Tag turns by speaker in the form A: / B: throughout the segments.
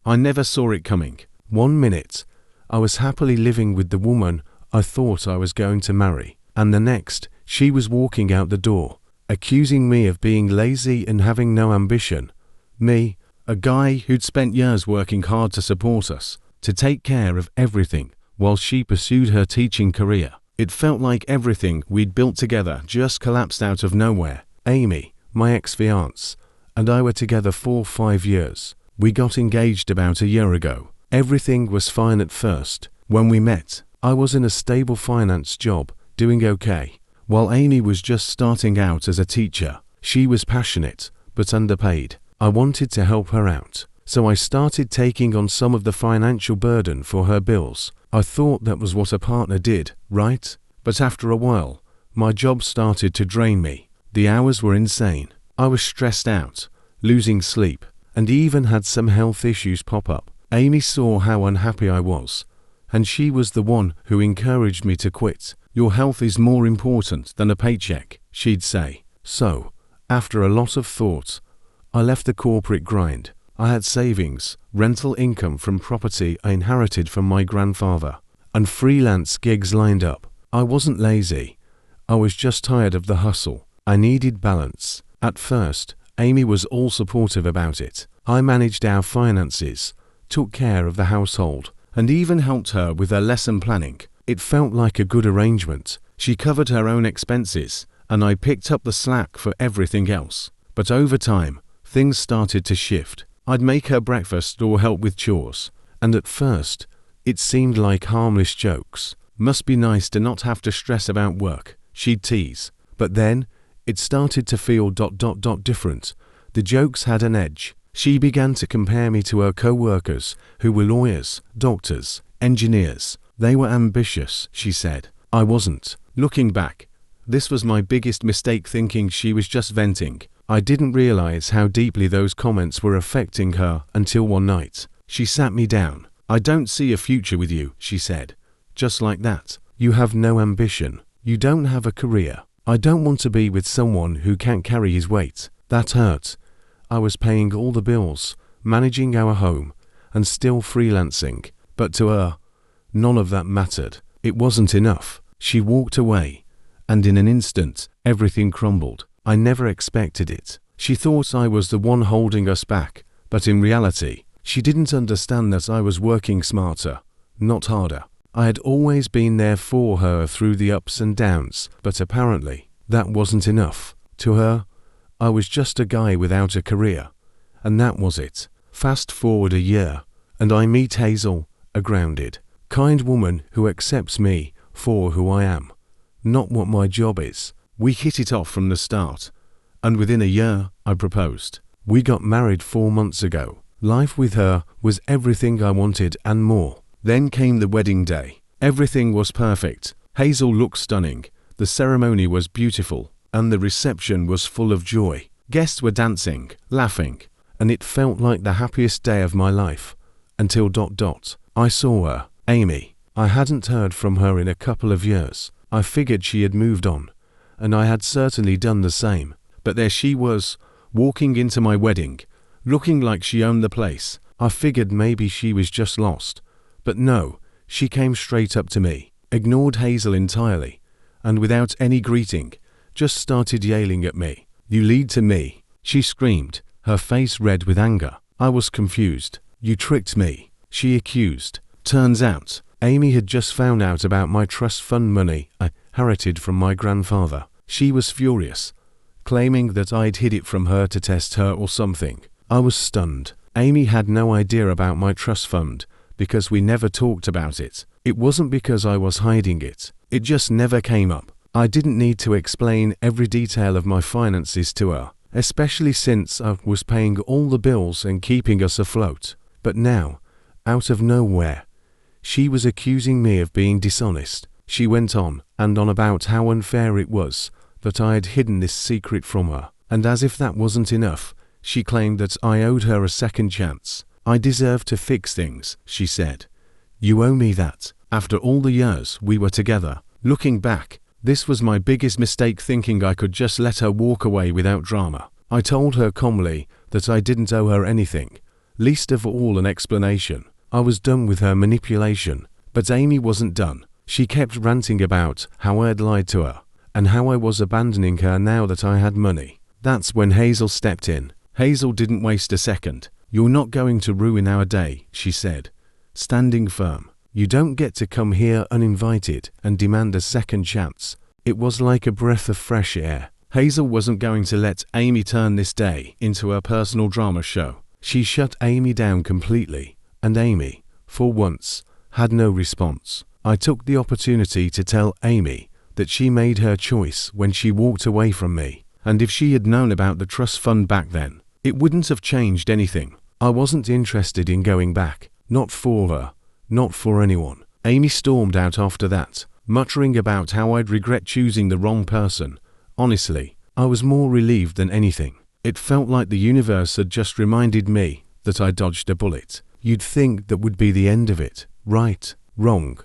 A: I never saw it coming. 1 minute, I was happily living with the woman I thought I was going to marry, and the next, she was walking out the door, accusing me of being lazy and having no ambition. Me, a guy who'd spent years working hard to support us, to take care of everything, while she pursued her teaching career. It felt like everything we'd built together just collapsed out of nowhere. Amy, my ex-fiancée, and I were together for 5 years. We got engaged about a year ago. Everything was fine at first. When we met, I was in a stable finance job, doing okay, while Amy was just starting out as a teacher. She was passionate, but underpaid. I wanted to help her out, so I started taking on some of the financial burden for her bills. I thought that was what a partner did, right? But after a while, my job started to drain me. The hours were insane. I was stressed out, losing sleep, and even had some health issues pop up. Amy saw how unhappy I was, and she was the one who encouraged me to quit. Your health is more important than a paycheck, she'd say. So, after a lot of thought, I left the corporate grind. I had savings, rental income from property I inherited from my grandfather, and freelance gigs lined up. I wasn't lazy. I was just tired of the hustle. I needed balance. At first, Amy was all supportive about it. I managed our finances, took care of the household, and even helped her with her lesson planning. It felt like a good arrangement. She covered her own expenses, and I picked up the slack for everything else. But over time, things started to shift. I'd make her breakfast or help with chores, and at first, it seemed like harmless jokes. Must be nice to not have to stress about work, she'd tease. But then, it started to feel different. The jokes had an edge. She began to compare me to her co-workers, who were lawyers, doctors, engineers. They were ambitious, she said. I wasn't. Looking back, this was my biggest mistake, thinking she was just venting. I didn't realize how deeply those comments were affecting her until one night. She sat me down. I don't see a future with you, she said. Just like that. You have no ambition. You don't have a career. I don't want to be with someone who can't carry his weight. That hurt. I was paying all the bills, managing our home, and still freelancing. But to her, none of that mattered. It wasn't enough. She walked away, and in an instant, everything crumbled. I never expected it. She thought I was the one holding us back, but in reality, she didn't understand that I was working smarter, not harder. I had always been there for her through the ups and downs, but apparently, that wasn't enough. To her, I was just a guy without a career, and that was it. Fast forward a year, and I meet Hazel, a grounded, kind woman who accepts me for who I am, not what my job is. We hit it off from the start, and within a year, I proposed. We got married 4 months ago. Life with her was everything I wanted and more. Then came the wedding day. Everything was perfect. Hazel looked stunning. The ceremony was beautiful, and the reception was full of joy. Guests were dancing, laughing, and it felt like the happiest day of my life. Until I saw her, Amy. I hadn't heard from her in a couple of years. I figured she had moved on, and I had certainly done the same. But there she was, walking into my wedding, looking like she owned the place. I figured maybe she was just lost. But no, she came straight up to me, ignored Hazel entirely, and without any greeting, just started yelling at me. You lead to me, she screamed, her face red with anger. I was confused. You tricked me, she accused. Turns out, Amy had just found out about my trust fund money I inherited from my grandfather. She was furious, claiming that I'd hid it from her to test her or something. I was stunned. Amy had no idea about my trust fund, because we never talked about it. It wasn't because I was hiding it. It just never came up. I didn't need to explain every detail of my finances to her, especially since I was paying all the bills and keeping us afloat. But now, out of nowhere, she was accusing me of being dishonest. She went on and on about how unfair it was that I had hidden this secret from her. And as if that wasn't enough, she claimed that I owed her a second chance. I deserve to fix things, she said. You owe me that. After all the years we were together. Looking back, this was my biggest mistake, thinking I could just let her walk away without drama. I told her calmly that I didn't owe her anything. least of all an explanation. I was done with her manipulation. But Amy wasn't done. She kept ranting about how I'd lied to her, and how I was abandoning her now that I had money. That's when Hazel stepped in. Hazel didn't waste a second. "You're not going to ruin our day," she said, standing firm. "You don't get to come here uninvited and demand a second chance." It was like a breath of fresh air. Hazel wasn't going to let Amy turn this day into a personal drama show. She shut Amy down completely, and Amy, for once, had no response. I took the opportunity to tell Amy that she made her choice when she walked away from me, and if she had known about the trust fund back then, it wouldn't have changed anything. I wasn't interested in going back, not for her, not for anyone. Amy stormed out after that, muttering about how I'd regret choosing the wrong person. Honestly, I was more relieved than anything. It felt like the universe had just reminded me that I dodged a bullet. You'd think that would be the end of it. Right, wrong.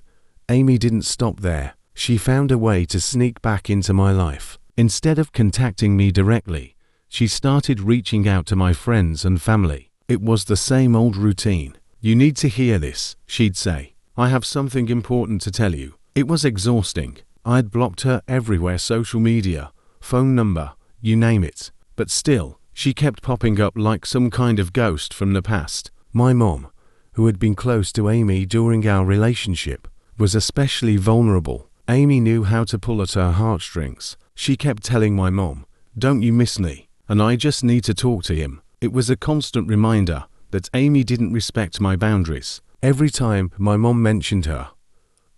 A: Amy didn't stop there. She found a way to sneak back into my life. Instead of contacting me directly, she started reaching out to my friends and family. It was the same old routine. "You need to hear this," she'd say. "I have something important to tell you." It was exhausting. I'd blocked her everywhere, social media, phone number, you name it. But still, she kept popping up like some kind of ghost from the past. My mom, who had been close to Amy during our relationship, was especially vulnerable. Amy knew how to pull at her heartstrings. She kept telling my mom, "Don't you miss me? And I just need to talk to him." It was a constant reminder that Amy didn't respect my boundaries. Every time my mom mentioned her,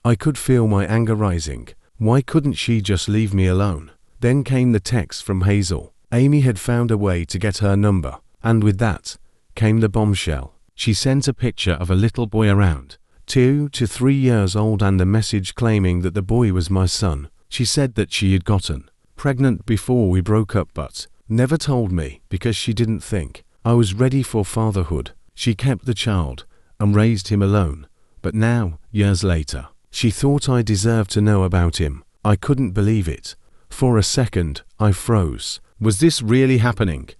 A: I could feel my anger rising. Why couldn't she just leave me alone? Then came the text from Hazel. Amy had found a way to get her number, and with that came the bombshell. She sent a picture of a little boy around 2 to 3 years old and a message claiming that the boy was my son. She said that she had gotten pregnant before we broke up but never told me because she didn't think I was ready for fatherhood. She kept the child and raised him alone, but now, years later, she thought I deserved to know about him. I couldn't believe it. For a second, I froze. Was this really happening?